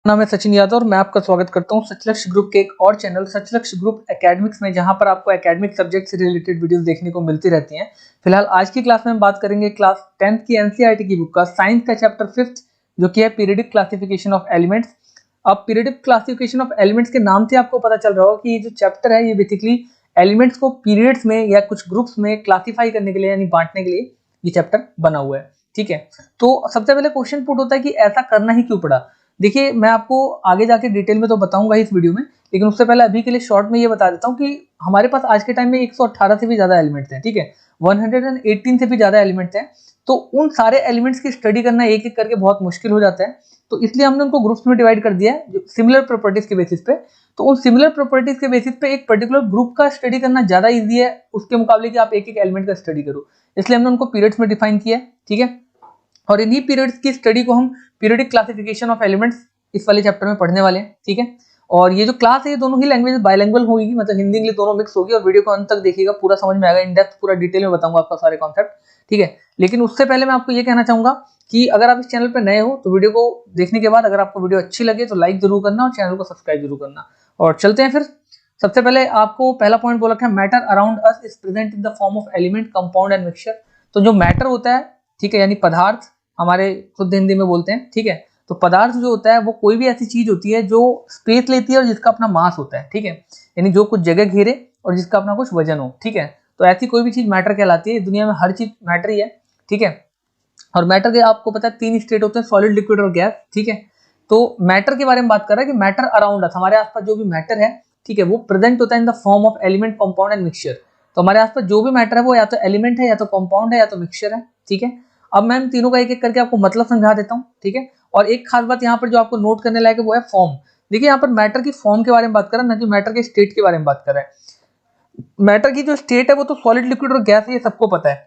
नाम है सचिन यादव और मैं आपका स्वागत करता हूं सचलक्ष्य ग्रुप के एक और चैनल सचलक्ष्य ग्रुप एकेडमिक्स में, जहां पर आपको एकेडमिक सब्जेक्ट से रिलेटेड वीडियोस देखने को मिलती रहती हैं। फिलहाल आज की क्लास में हम बात करेंगे क्लास 10th की एनसीईआरटी की बुक का साइंस का चैप्टर 5th, जो कि है पीरियडिक क्लासिफिकेशन ऑफ एलिमेंट्स। अब पीरियडिक क्लासिफिकेशन ऑफ एलिमेंट्स के नाम से आपको पता चल रहा होगा कि ये जो चैप्टर है ये बेसिकली एलिमेंट्स को पीरियड्स में या कुछ ग्रुप्स में क्लासीफाई करने के लिए यानी बांटने के लिए ये चैप्टर बना हुआ है। ठीक है, तो सबसे पहले क्वेश्चन पुट होता है कि ऐसा करना ही क्यों पड़ा। देखिए, मैं आपको आगे जाके डिटेल में तो बताऊंगा इस वीडियो में, लेकिन उससे पहले अभी के लिए शॉर्ट में ये बता देता हूँ कि हमारे पास आज के टाइम में 118 से भी ज्यादा एलिमेंट्स हैं। ठीक है, 118 से भी ज्यादा एलिमेंट्स हैं। तो उन सारे एलिमेंट्स की स्टडी करना एक एक करके बहुत मुश्किल हो जाता है। तो इसलिए हमने उनको ग्रुप्स में डिवाइड कर दिया है सिमिलर प्रॉपर्टीज के बेसिस पे। तो उन सिमिलर प्रॉपर्टीज के बेसिस पे एक पर्टिकुलर ग्रुप का स्टडी करना ज्यादा ईजी है उसके मुकाबले कि आप एक एक एलिमेंट का स्टडी करो। इसलिए हमने उनको पीरियड्स में डिफाइन किया है। ठीक है, और इन्हीं पीरियड्स की स्टडी को हम पीरियडिक क्लासिफिकेशन ऑफ एलिमेंट्स इस वाले चैप्टर में पढ़ने वाले हैं। ठीक है, और ये जो क्लास है ये दोनों ही लैंग्वेज बाइलिंगुअल होगी, मतलब हिंदी इंग्लिश दोनों मिक्स होगी। और वीडियो को अंत तक देखिएगा, पूरा समझ में आएगा, इन डेप्थ पूरा डिटेल में बताऊंगा आपका सारे कॉन्सेप्ट। ठीक है, लेकिन उससे पहले मैं आपको ये कहना चाहूंगा कि अगर आप इस चैनल पर नए हो तो वीडियो को देखने के बाद अगर आपको वीडियो अच्छी लगे तो लाइक जरूर करना और चैनल को सब्सक्राइब जरूर करना। और चलते हैं फिर। सबसे पहले आपको पहला पॉइंट बोला है, matter around us is present in the form of element, compound and mixture. तो जो मैटर होता है, ठीक है, यानी पदार्थ हमारे शुद्ध हिंदी में बोलते हैं। ठीक है, तो पदार्थ जो होता है वो कोई भी ऐसी चीज होती है जो स्पेस लेती है और जिसका अपना मास होता है। ठीक है, यानी जो कुछ जगह घेरे और जिसका अपना कुछ वजन हो। ठीक है, तो ऐसी कोई भी चीज मैटर कहलाती है। दुनिया में हर चीज मैटर ही है। ठीक है, और मैटर के आपको पता है 3 स्टेट होते हैं, सॉलिड, लिक्विड और गैस। ठीक है, तो मैटर के बारे में बात कर रहा है कि मैटर अराउंड अस, हमारे आसपास जो भी मैटर है, ठीक है, वो प्रेजेंट होता है in the form of element, compound and mixture. तो हमारे आसपास जो भी मैटर है वो या तो एलिमेंट है, या तो कंपाउंड है, या तो मिक्सचर है। ठीक है, अब मैं इन तीनों का एक एक करके आपको मतलब समझा देता हूँ। ठीक है, और एक खास बात यहाँ पर जो आपको नोट करने लायक है वो है फॉर्म। देखिए, यहाँ पर मैटर की फॉर्म के बारे में बात कर रहा है, ना कि मैटर के स्टेट के बारे में बात कर रहा है। मैटर की जो स्टेट है वो तो सॉलिड, लिक्विड और गैस है, ये सबको पता है।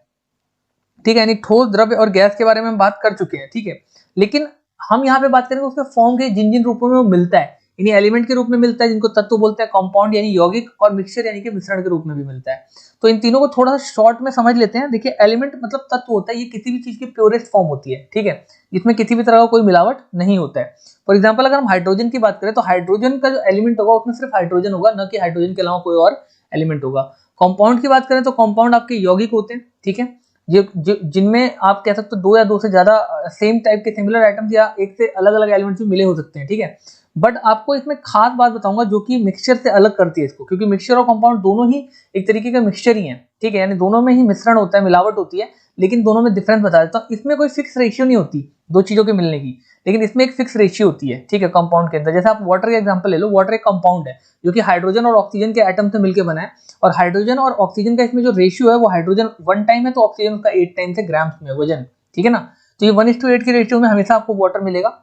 ठीक है, यानी ठोस, द्रव्य और गैस के बारे में हम बात कर चुके हैं। ठीक है, लेकिन हम यहाँ पे बात करेंगे उसके फॉर्म के जिन जिन रूपों में वो मिलता है, यानी एलिमेंट के रूप में मिलता है जिनको तत्व बोलते हैं, कंपाउंड यानी यौगिक, और मिक्सचर यानी कि मिश्रण के रूप में भी मिलता है। तो इन तीनों को थोड़ा सा शॉर्ट में समझ लेते हैं। देखिए, एलिमेंट मतलब तत्व होता है, ये किसी भी चीज की प्योरेस्ट फॉर्म होती है। ठीक है, जिसमें किसी भी तरह का कोई मिलावट नहीं होता है। फॉर एग्जाम्पल, अगर हम हाइड्रोजन की बात करें तो हाइड्रोजन का जो एलिमेंट होगा उसमें सिर्फ हाइड्रोजन होगा, न कि हाइड्रोजन के अलावा कोई और एलिमेंट होगा। कंपाउंड की बात करें तो कंपाउंड आपके यौगिक होते हैं। ठीक है, जिनमें आप कह सकते हो 2 या 2 से ज्यादा सेम टाइप के सिमिलर आइटम्स या एक से अलग अलग एलिमेंट्स भी मिले हो सकते हैं। ठीक है, बट आपको इसमें खास बात बताऊंगा जो कि मिक्सचर से अलग करती है इसको, क्योंकि मिक्सचर और कंपाउंड दोनों ही एक तरीके का मिक्सचर ही है। ठीक है, यानी दोनों में ही मिश्रण होता है, मिलावट होती है, लेकिन दोनों में डिफरेंस बता देता हूँ। इसमें कोई फिक्स रेशियो नहीं होती दो चीजों के मिलने की, लेकिन इसमें एक फिक्स रेशियो होती है। ठीक है, कंपाउंड के अंदर जैसे आप वाटर का एग्जांपल ले लो, वाटर एक कंपाउंड है जो कि हाइड्रोजन और ऑक्सीजन के एटम से मिलकर बना है, और हाइड्रोजन और ऑक्सीजन का इसमें जो रेशियो है वो हाइड्रोजन 1 टाइम है तो ऑक्सीजन का 8 टाइम से ग्राम्स में वजन। ठीक है ना, तो ये 1:8 की रेशियो में हमेशा आपको वाटर मिलेगा,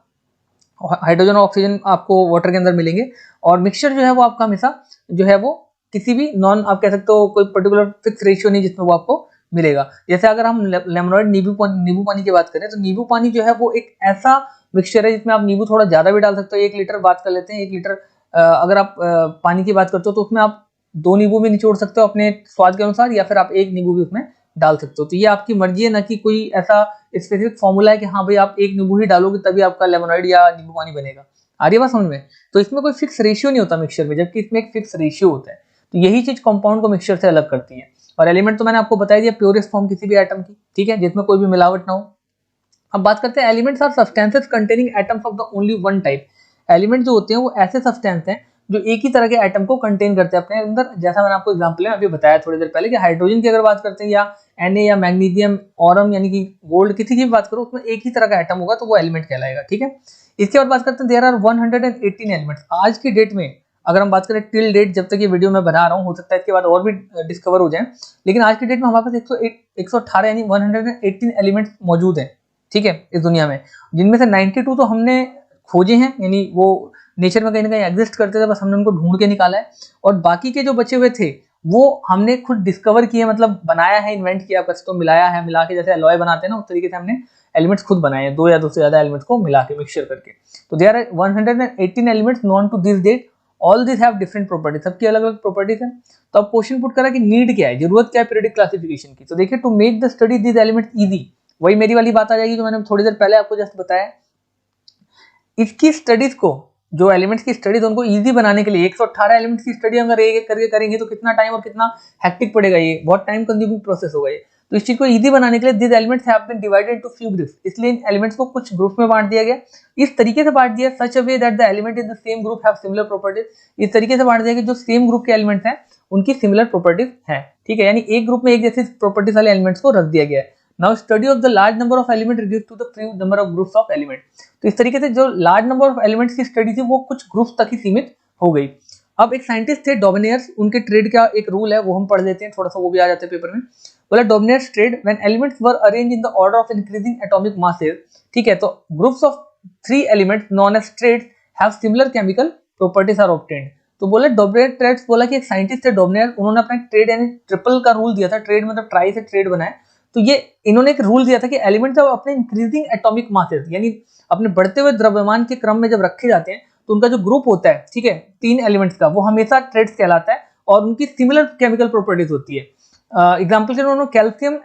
हाइड्रोजन और ऑक्सीजन आपको वाटर के अंदर मिलेंगे। और मिक्सचर जो है वो आपका हमेशा जो है वो किसी भी नॉन, आप कह सकते हो कोई पर्टिकुलर फिक्स रेशियो नहीं जिसमें वो आपको मिलेगा। जैसे अगर हम लेमनॉइड नींबू पानी की बात करें तो नींबू पानी जो है वो एक ऐसा मिक्सचर है जिसमें आप नींबू थोड़ा ज्यादा भी डाल सकते हो। 1 लीटर बात कर लेते हैं, 1 लीटर अगर आप पानी की बात करते हो तो उसमें आप 2 नींबू भी निचोड़ सकते हो अपने स्वाद के अनुसार, या फिर आप 1 नींबू भी उसमें डाल सकते हो। तो ये आपकी मर्जी है, ना कि कोई ऐसा स्पेसिफिक फॉर्मूला है कि हाँ भाई आप 1 नींबू ही डालोगे तभी आपका लेमनॉइड या नींबू पानी बनेगा। आ रही है बात समझ में? तो इसमें कोई फिक्स रेशियो नहीं होता मिक्सचर में, जबकि इसमें एक फिक्स रेशियो होता है। तो यही चीज कंपाउंड को मिक्सचर से अलग करती है। और एलिमेंट तो मैंने आपको बता दिया, प्योरेस्ट फॉर्म किसी भी एटम की। ठीक है, जिसमें कोई भी मिलावट ना हो। अब बात करते हैं elements are substances containing atoms of the only one type. Element जो होते हैं वो ऐसे सब्सटेंस हैं जो एक ही तरह के एटम को कंटेन करते हैं अपने अंदर। जैसा मैंने आपको एग्जांपल में अभी बताया थोड़ी देर पहले कि हाइड्रोजन की अगर बात करते हैं, या Na या मैग्नीशियम, ऑरम यानी कि गोल्ड, किसी की भी बात करो उसमें एक ही तरह का एटम होगा तो वो एलिमेंट कहलाएगा। ठीक है, इसके बाद बात करते हैं देयर आर 118 एलिमेंट्स। आज की डेट में अगर हम बात करें टिल डेट, जब तक ये वीडियो मैं बना रहा हूँ, हो सकता है इसके बाद और भी डिस्कवर हो जाए, लेकिन आज की डेट में हमारे पास 118 यानी 118 एलिमेंट्स मौजूद हैं। ठीक है, इस दुनिया में, जिनमें से 92 तो हमने खोजे हैं, यानी वो नेचर में कहीं ना कहीं एग्जिस्ट करते थे, बस हमने उनको ढूंढ के निकाला है। और बाकी के जो बचे हुए थे वो हमने खुद डिस्कवर किए, मतलब बनाया है, इन्वेंट किया, तो मिलाया है, मिला के जैसे अलॉय बनाते हैं ना, उस तरीके से हमने एलिमेंट्स खुद बनाए हैं, 2 या 2 से ज्यादा एलिमेंट्स को मिला के मिक्सचर करके। तो there are 118 elements known to this date, all this have different properties, सबकी अलग अलग प्रॉपर्टीज हैं। तो अब क्वेश्चन पुट करा कि नीड क्या है, जरूरत क्या है पीरियडिक क्लासिफिकेशन की। तो देखिए, to make the study this elements easy, वही मेरी वाली बात आ जाएगी जो मैंने थोड़ी देर पहले आपको जस्ट बताया। इसकी स्टडीज को, जो एलिमेंट्स की स्टडीज उनको इजी बनाने के लिए 118 एलिमेंट्स की स्टडी अगर एक एक करके करेंगे तो कितना टाइम और कितना हेक्टिक पड़ेगा, ये बहुत टाइम कंज्यूमिंग प्रोसेस होगा ये। तो इस चीज को इजी बनाने के लिए this elements have been divided into few groups, इसलिए इन एलिमेंट्स को कुछ ग्रुप में बांट दिया गया। इस तरीके से बांट दिया such a way that the element in the same group have similar properties, इस तरीके से बांट दिया कि जो सेम ग्रुप के एलिमेंट्स हैं उनकी सिमिलर प्रॉपर्टीज हैं, ठीक है, यानी एक ग्रुप में एक जैसी प्रॉपर्टीज वाले एलिमेंट्स को रख दिया गया है। Now study of the large number of element reduce to the few number of groups of element, तो इस तरीके से जो लार्ज नंबर ऑफ एलिमेंट्स की स्टडी थी वो कुछ ग्रुप्स तक ही सीमित हो गई। अब एक साइंटिस्ट थे डॉबनियर्स, उनके ट्रेड का एक रूल है वो हम पढ़ लेते हैं, थोड़ा सा वो भी आ जाता है पेपर में। बोला Dobereiner's triad when elements were arranged in the order of increasing atomic masses, ठीक है, तो groups of 3 elements known as triads have similar chemical properties are obtained. तो बोला डॉबनियर ट्रेड्स, बोला कि एक साइंटिस्ट थे डॉबनियर, उन्होंने अपना ट्रेड यानी ट्रिपल का रूल दिया था, ट्रेड मतलब ट्राई से ट्रेड बनाए, तो ये इन्होंने एक रूल दिया था कि एलिमेंट जब अपने इंक्रीजिंग एटॉमिक मासेस यानी अपने बढ़ते हुए द्रव्यमान के क्रम में जब रखे जाते हैं तो उनका जो ग्रुप होता है, ठीक है, 3 एलिमेंट्स का, वो हमेशा ट्रेड्स कहलाता है और उनकी सिमिलर केमिकल प्रॉपर्टीज होती है। एग्जांपल के लिए उन्होंने कैल्शियम,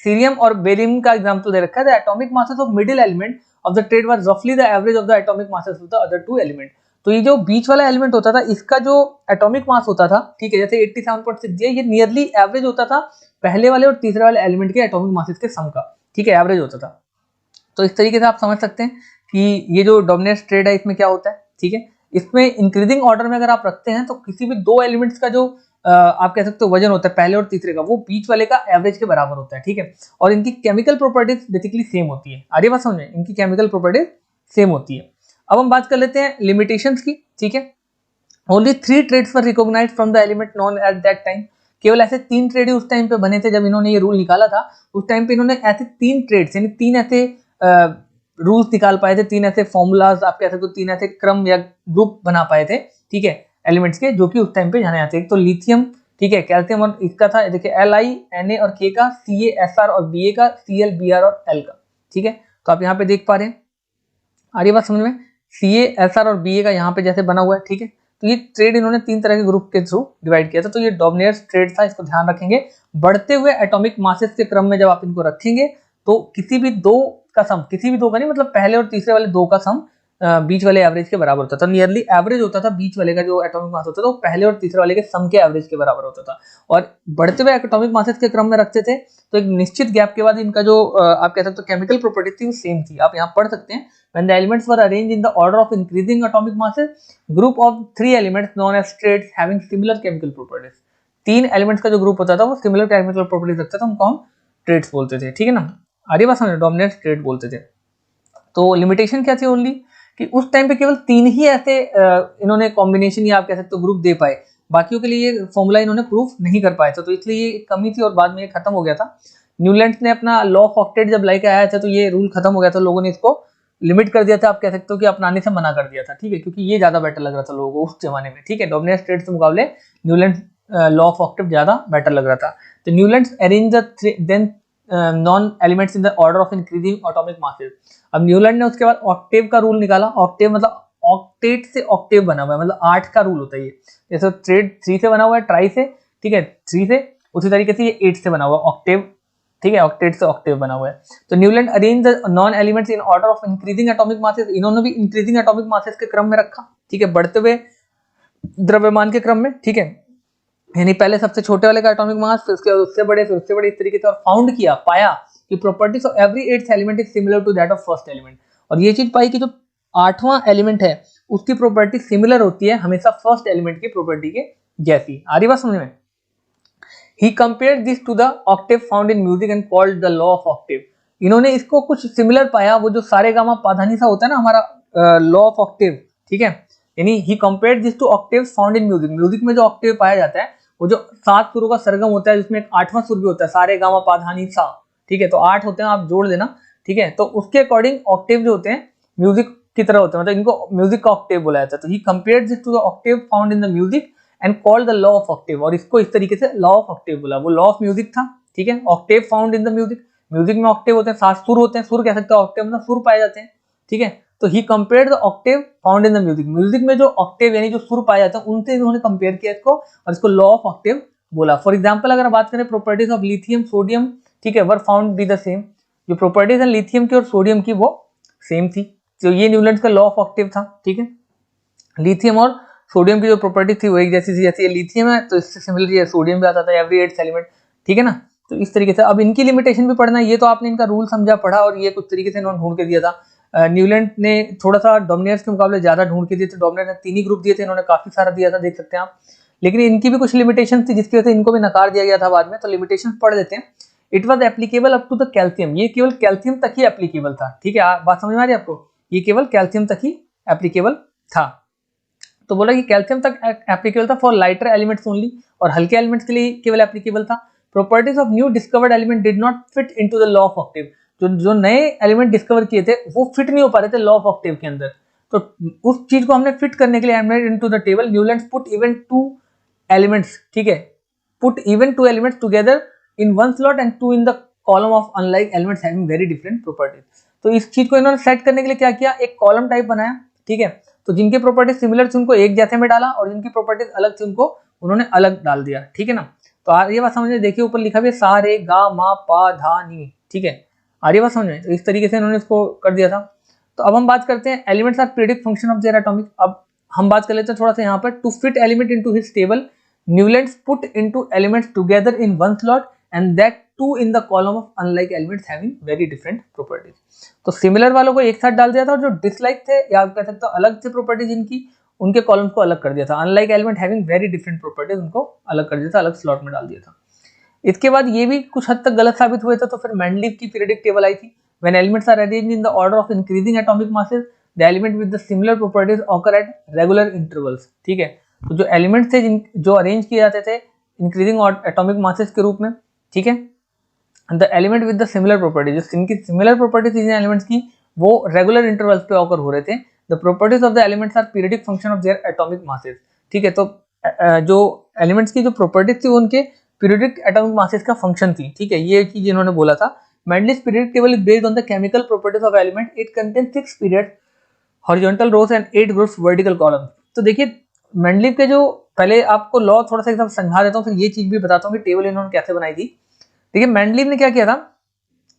सीरियम और बेरियम का एग्जांपल दे रखा है। The atomic masses of middle element of the triad was रफली the average of the atomic masses of the other 2 element. तो ये जो बीच वाला एलिमेंट होता था इसका जो एटॉमिक मास होता था, ठीक है, जैसे 87.6 दिया, ये नियरली एवरेज होता था पहले वाले और तीसरे वाले एलिमेंट के एटॉमिक मासेस के सम का, ठीक है, एवरेज होता था। तो इस तरीके से आप समझ सकते हैं कि ये जो डॉमिनेंस ट्रेड है इसमें क्या होता है, ठीक है, इसमें इंक्रीजिंग ऑर्डर में अगर आप रखते हैं तो किसी भी 2 एलिमेंट्स का जो आप कह सकते हो वजन होता है पहले और तीसरे का, वो बीच वाले का एवरेज के बराबर होता है, ठीक है, और इनकी केमिकल प्रॉपर्टीज बेसिकली सेम होती है। आगे बात समझे, इनकी केमिकल प्रॉपर्टीज सेम होती है। अब हम बात कर लेते हैं लिमिटेशंस की, ठीक है। Only 3 triads were recognised from the element known at that time, केवल ऐसे 3 ट्रेड ही उस टाइम पे बने थे जब इन्होंने ये रूल निकाला था। उस टाइम पे इन्होंने ऐसे 3 ट्रेड्स यानी 3 ऐसे रूल्स निकाल पाए थे, 3 ऐसे फॉर्मूलाज आप कह सकते हो, 3 ऐसे क्रम या ग्रुप बना पाए थे, ठीक है, एलिमेंट्स के, जो कि उस टाइम पे जाने जाते हैं। एक तो लिथियम, ठीक है, कैल्शियम, और इसका था देखिए Li, Na और K का, Ca, Sr और Ba का, Cl, Br और L का, ठीक है। तो आप यहाँ पे देख पा रहे हैं, आ रही बात समझ में, Ca, Sr और Ba का यहाँ पे जैसे बना हुआ है, ठीक है। तो ये ट्रेड इन्होंने 3 तरह के ग्रुप के थ्रू डिवाइड किया था। तो ये डॉबनियर्स ट्रेड था, इसको ध्यान रखेंगे। बढ़ते हुए एटॉमिक मासेस के क्रम में जब आप इनको रखेंगे तो किसी भी 2 का सम, किसी भी 2 का नहीं, मतलब पहले और तीसरे वाले 2 का सम बीच वाले एवरेज के बराबर होता था। नियरली एवरेज होता था बीच वाले का, जो एटॉमिक मास होता था वो पहले और तीसरे वाले के सम के एवरेज के बराबर होता था। और बढ़ते हुए एटॉमिक मासेस के क्रम में रखते थे तो एक निश्चित गैप के बाद इनका जो आप कह सकते हो केमिकल प्रॉपर्टी थी वो सेम थी। आप यहाँ पढ़ सकते हैं, when the elements were arranged in the order of increasing atomic masses, group of 3 elements known as trades having similar chemical properties, 3 elements का जो ग्रुप होता था वो सिमिलर केमिकल प्रॉपर्टीज रखता था, उनको हम ट्रेड्स बोलते थे, ठीक है ना। आगे बात समझो, डोमिनेंट ट्रेड बोलते थे। तो लिमिटेशन क्या थी ओनली, कि उस टाइम पे केवल 3 ही ऐसे इन्होंने कॉम्बिनेशन या आप कह सकते हो ग्रुप दे पाए, बाकियों के लिए ये फॉर्मूला इन्होंने प्रूफ नहीं कर पाए थे, तो इसलिए ये कमी थी और बाद में ये खत्म हो गया था। न्यूलैंड ने अपना लॉ ऑफ ऑक्टेट जब लाइक आया था तो ये रूल खत्म हो गया था, लोगों ने इसको लिमिट कर दिया था, आप कह सकते हो कि अपनाने से मना कर दिया था, ठीक है, क्योंकि ये ज्यादा बेटर लग रहा था लोगों को उस जमाने में, ठीक है। डोमिनेंट ट्रेड के मुकाबले न्यूलैंड लॉ ऑफ ऑक्टेव ज्यादा बेटर लग रहा था। तो Newland arrange the then known elements in the order of increasing atomic masses. अब न्यूलैंड ने उसके बाद ऑक्टेव का रूल निकाला। ऑक्टेव मतलब ऑक्टेट से ऑक्टेव बना हुआ है, मतलब 8 का रूल होता है ये। जैसे ट्रेड 3 से बना हुआ है, ट्राई से, ठीक है, 3 से, उसी तरीके से ये 8 से बना हुआ है, ऑक्टेव, ठीक है, ऑक्टेट से ऑक्टेव बना हुआ है। तो Newland arrange the known elements in order of increasing atomic masses, इन्होंने भी इंक्रीजिंग एटॉमिक मासेस के क्रम में रखा, ठीक है, बढ़ते हुए द्रव्यमान के क्रम में, ठीक है, यानी पहले सबसे छोटे वाले का एटॉमिक मास, फिर उसके उससे बड़े, फिर उससे बड़े, इस तरीके से, और फाउंड किया, पाया कि properties of every 8th element is similar to that of first element. और ये चीज पाई कि जो 8वां एलिमेंट है उसकी प्रॉपर्टी सिमिलर होती है हमेशा फर्स्ट एलिमेंट की प्रॉपर्टी के जैसी। आ रही बात समझ में। He compared this to the octave found in music and called the law of octave। इन्होंने इसको कुछ सिमिलर पाया, वो जो सारे गामा पाधानी सा होता है ना हमारा लॉ ऑफ ऑक्टेव, ठीक है, यानी he compared this to octaves found in music। Music में जो ऑक्टेव पाया जाता है वो जो 7 सुरों का सरगम होता है जिसमें एक 8वां सुर भी होता है, सारे गामा पाधानी सा, ठीक है, तो 8 होते हैं, आप जोड़ देना, ठीक है। तो उसके अकॉर्डिंग ऑक्टेव जो होते हैं म्यूजिक की तरह होते हैं, मतलब इनको म्यूजिक का ऑक्टेव बोला जाता है। तो he compared this to the octave found in the music and called the law of Octave, और इसको इस तरीके से लॉ ऑफ ऑक्टेव बोला। वो लॉ ऑफ म्यूजिक था, ठीक है, Octave found in the music, music में ऑक्टेव होते हैं, 7 सुर होते हैं, सुर कह सकते हैं, ऑक्टेव में सुर पाए जाते हैं, ठीक है। तो he compared the octave found in the music, music में जो ऑक्टेव यानी जो सुर पाए जाते हैं उनसे इन्होंने कंपेयर किया इसको और इसको लॉ ऑफ ऑक्टेव बोला। फॉर एग्जाम्पल अगर बात करें प्रॉपर्टीज ऑफ लिथियम सोडियम, ठीक है, were found be the same, जो प्रॉपर्टीज है लिथियम की और सोडियम की वो सेम थी, तो ये न्यूलैंड्स का लॉ ऑफ ऑक्टेव था, ठीक है। लिथियम और सोडियम की जो प्रॉपर्टी थी वो एक जैसी थी, जैसे ये लिथियम है तो इससे सिमिलर ये सोडियम भी आता था, एवरी 8th एलिमेंट, ठीक है ना। तो इस तरीके से अब इनकी लिमिटेशन भी पढ़ना है, ये तो आपने इनका रूल समझा पढ़ा और ये कुछ तरीके से इन्होंने ढूंढ के दिया था। न्यूलैंड ने थोड़ा सा डोमिनियर्स के मुकाबले ज्यादा ढूंढ के दिए थे, डोमिनियर ने 3 ही ग्रुप दिए थे, इन्होंने काफी सारा दिया था, देख सकते हैं आप। लेकिन इनकी भी कुछ लिमिटेशन थी जिसकी वजह से इनको भी नकार दिया गया था बाद में, तो लिमिटेशन पढ़ लेते हैं। It was applicable up to the calcium, ये केवल कैल्शियम तक ही एप्लीकेबल था, ठीक है। बात समझ में आ रही है आपको, ये केवल कैल्शियम तक ही एप्लीकेबल था। तो बोला कि कैल्शियम तक एप्लीकेबल था फॉर लाइटर एलिमेंट्स ओनली, और हल्के एलिमेंट्स के लिए केवल एप्लीकेबल था। Properties of new discovered element did not fit into the law of Octave, जो नए एलिमेंट डिस्कवर किए थे वो फिट नहीं हो पा रहे थे लॉ ऑफ ऑक्टेव के अंदर, तो उस चीज को हमने फिट करने के लिए हमने into the table Newlands put even 2 elements, ठीक है, put even 2 elements together in one slot and 2 in the column of unlike elements having very different properties. तो इस चीज को इन्होंने सेट करने के लिए क्या किया, एक कॉलम टाइप बनाया, ठीक है। तो जिनके प्रॉपर्टीज सिमिलर थी उनको एक जैसे में डाला और जिनकी प्रॉपर्टीज अलग थी उनको उन्होंने अलग डाल दिया, ठीक है ना। तो ये बात समझ में, देखिए ऊपर लिखा भी है सा रे गा मा पा धा नी, ठीक है, आ रही बात समझ में। तो इस तरीके से इन्होंने इसको कर दिया था। तो अब हम बात करते हैं elements are periodic function of their atomic. अब हम बात कर लेते हैं थोड़ा सा यहाँ पर, to fit element into his table Newlands put into elements together in one slot and that 2 in the column of unlike elements having very different properties. तो सिमिलर वालों को एक साथ डाल दिया था और जो डिसलाइक थे या आप कह सकते हो अलग थे प्रॉपर्टीज इनकी, उनके कॉलम्स को अलग कर दिया था। Unlike element having very different properties उनको अलग कर दिया था, अलग स्लॉट में डाल दिया था। इसके बाद ये भी कुछ हद तक गलत साबित हुए थे, तो फिर मेंडलीव की पीरियडिक टेबल आई थी। When elements are arranged in the order of increasing atomic masses the element with the similar properties occur at regular intervals, ठीक है। तो जो एलिमेंट्स थे जो अरेंज किए जाते थे इंक्रीजिंग एटॉमिक मासेस के रूप में, ठीक है, the element with the similar properties, जिनकी सिमिलर प्रॉपर्टीज इन एलिमेंट्स की वो रेगुलर इंटरवल्स पे ऑकर हो रहे थे। The properties of the elements are periodic function of their atomic masses, ठीक है। तो जो एलिमेंट्स की जो प्रॉपर्टीज थी वो उनके पीरियडिक एटॉमिक मासेस का फंक्शन थी, ठीक है, ये चीज इन्होंने बोला था। Mendeleev periodic table is based on the chemical properties of element, it contains 6 period horizontal rows and 8 groups vertical column. तो देखिए मेंडलीव के जो, पहले आपको लॉ थोड़ा सा समझा देता हूँ, फिर ये चीज भी बताता हूँ कि टेबल इन्होंने कैसे बनाई थी। देखिए मेंडलीव ने क्या किया था,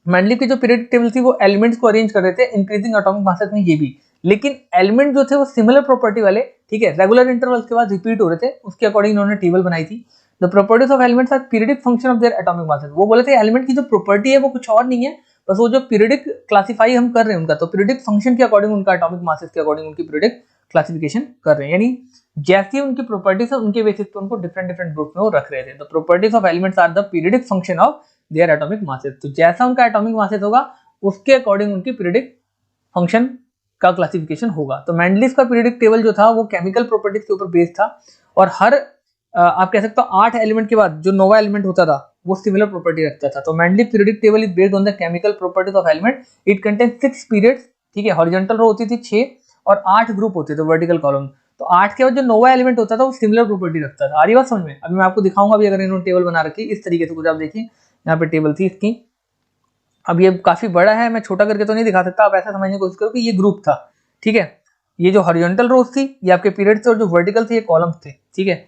मेंडलीव की जो पीरियडिक टेबल थी वो एलिमेंट्स को अरेंज कर रहे थे इंक्रीजिंग एटॉमिक मासेस में, ये भी, लेकिन एलिमेंट जो थे वो सिमिलर प्रॉपर्टी वाले, ठीक है, रेगुलर इंटरवल्स के बाद रिपीट हो रहे थे, उसके अकॉर्डिंग इन्होंने टेबल बनाई थी। The properties of elements are periodic function of their atomic masses, वो बोले थे एलिमेंट की जो प्रॉपर्टी है वो कुछ और नहीं है, बस वो जो पीरियडिक क्लासीफाई हम कर रहे हैं उनका, तो पीरियडिक फंक्शन के अकॉर्डिंग उनका एटॉमिक मासेस के अकॉर्डिंग उनकी पीरियडिक क्लासिफिकेशन कर रहे हैं, यानी जैसी उनकी प्रॉपर्टीज है उनके बेसिस पे उनको डिफरेंट डिफरेंट ग्रुप में वो रख रहे थे। The properties of elements are the periodic function of their atomic masses, तो जैसा उनका एटॉमिक मासेस होगा उसके अकॉर्डिंग उनकी पीरियडिक फंक्शन का क्लासिफिकेशन होगा। तो मेंडलीव का पीरियडिक टेबल जो था वो केमिकल प्रॉपर्टीज के ऊपर बेस्ड था, और हर आप कह सकते हो 8 एलिमेंट के बाद जो नोवा एलिमेंट होता था वो सिमिलर प्रॉपर्टी रखता था। तो Mendeleev periodic table is based on the chemical properties of element, it contains 6 periods, ठीक है, हॉरिजॉन्टल रो होती थी 6 और 8 ग्रुप होते थे वर्टिकल कॉलम। तो 8 के बाद जो नोवा एलिमेंट होता था वो सिमिलर प्रॉपर्टी रखता था। आ रही बात समझ में? अभी मैं आपको दिखाऊंगा भी, अगर इन्होंने टेबल बना रखी इस तरीके से कुछ, आप देखिए यहाँ पे टेबल थी इसकी। अब ये काफी बड़ा है, मैं छोटा करके तो नहीं दिखा सकता, आप ऐसा समझने की कोशिश करो कि ये ग्रुप था, ठीक है, ये जो हॉरिजॉन्टल रोज थी ये आपके पीरियड थे और जो वर्टिकल थे ये कॉलम्स थे, ठीक है।